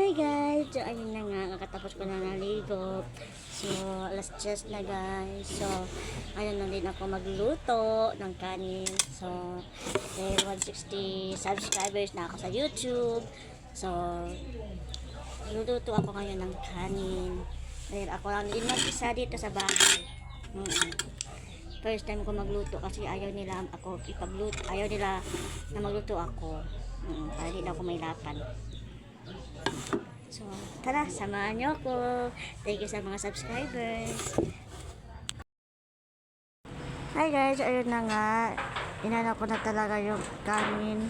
Hi guys! So, ayun na nga, nakatapos ko na naligo. So, alas 10 na guys. So, ayun na din ako magluto ng kanin. So, 160 subscribers na ako sa YouTube. So, luluto ako ngayon ng kanin. Dahil ako lang din mag-isa dito sa bahay. First time ko magluto kasi ayaw nila ako ipagluto. Ayaw nila na magluto ako. Para di na ako may lapan. So, tara, samahan nyo ako. Thank you sa mga subscribers. Hi guys, ayun na nga. Inana ko na talaga yung kanin.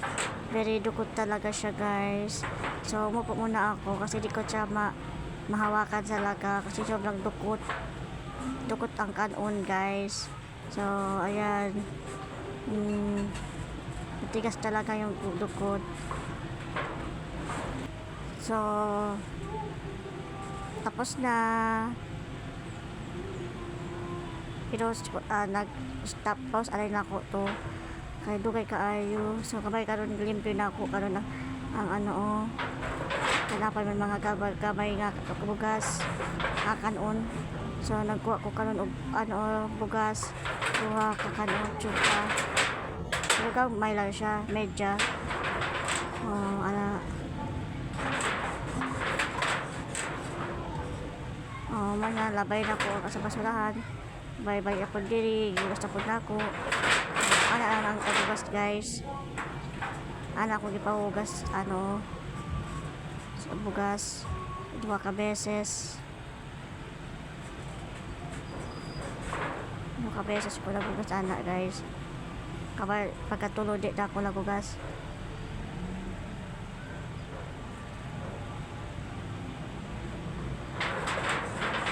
Very dukot talaga siya guys. So, umupo muna ako kasi di ko siya mahawakan talaga kasi sobrang dukot. Dukot ang kanon guys. So, ayan. Matigas talaga yung dukot. So, tapos na. Pero nag-stop pause. Alay na ako to. Kaya dugay kaayo. So, kamay karon limpyo na ako. Karon ang ano kanapan man mga kamay nga bugas. Kanon. So, nagkuha ko karon og bugas. Kuha ka kanon tsuka. Pero may lang siya. Medya. Mga labay na ko sa basurahan. Bye-bye ako diri. Giwas na po na ako. Ana ang kagugas guys. Ana ko gipahugas sa bugas. 2 ka beses. 2 ka beses ko nagugas ana guys. Kapag pagkatulog di na ako nagugas.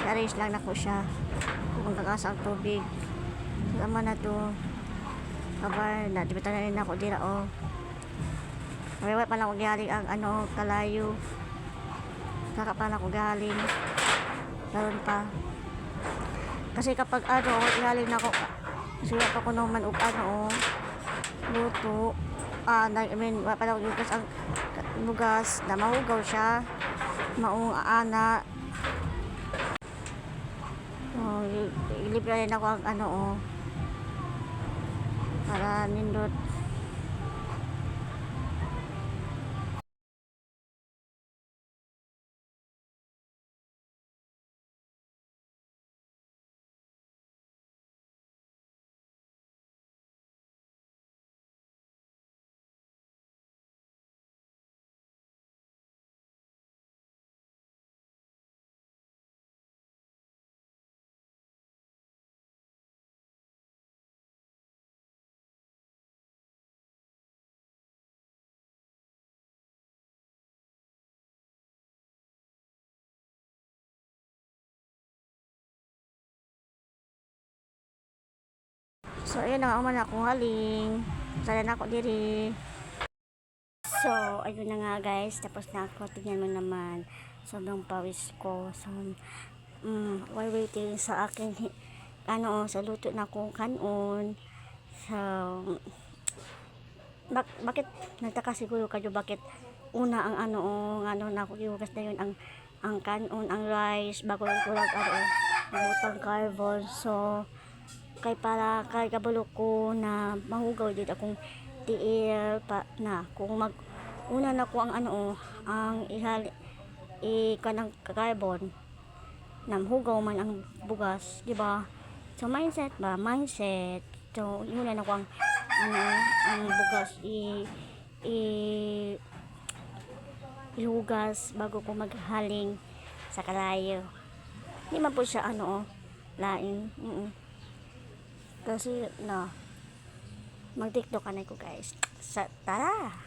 I-arrange lang na ko siya kung kakasa ang tubig sama na to kabay na dibitan na rin ako dira kabay pa lang ako galing ang kalayo kaka pa lang ako galing karon pa kasi kapag galing na ako suya pa ko naman og luto I mean pa lang bugas ang bugas na mahugaw siya maong ana. Ilibre rin ako ang para nindot. So, ayun na nga man akong haling. Sana na ako diri. So, ayun na nga guys. Tapos na ako. Tingnan mo naman. Sobrang pawis ko. So, while waiting sa akin, sa luto na akong kanon. So, bakit nagtaka siguro kayo bakit una ang na ako iugas na yun ang kanon, ang rice, bago yung kulang butang carbon. So, kay para kay kabalo ko na mahugaw dito akong tiil pa na kung una na ko ang ang kanang carbon na mahugaw man ang bugas, di ba? So mindset. So una na ko ang bugas ihugas bago ko maghaling sa kalayo. Di man po siya laing kasi mag-tiktok ka na ko guys. Tara!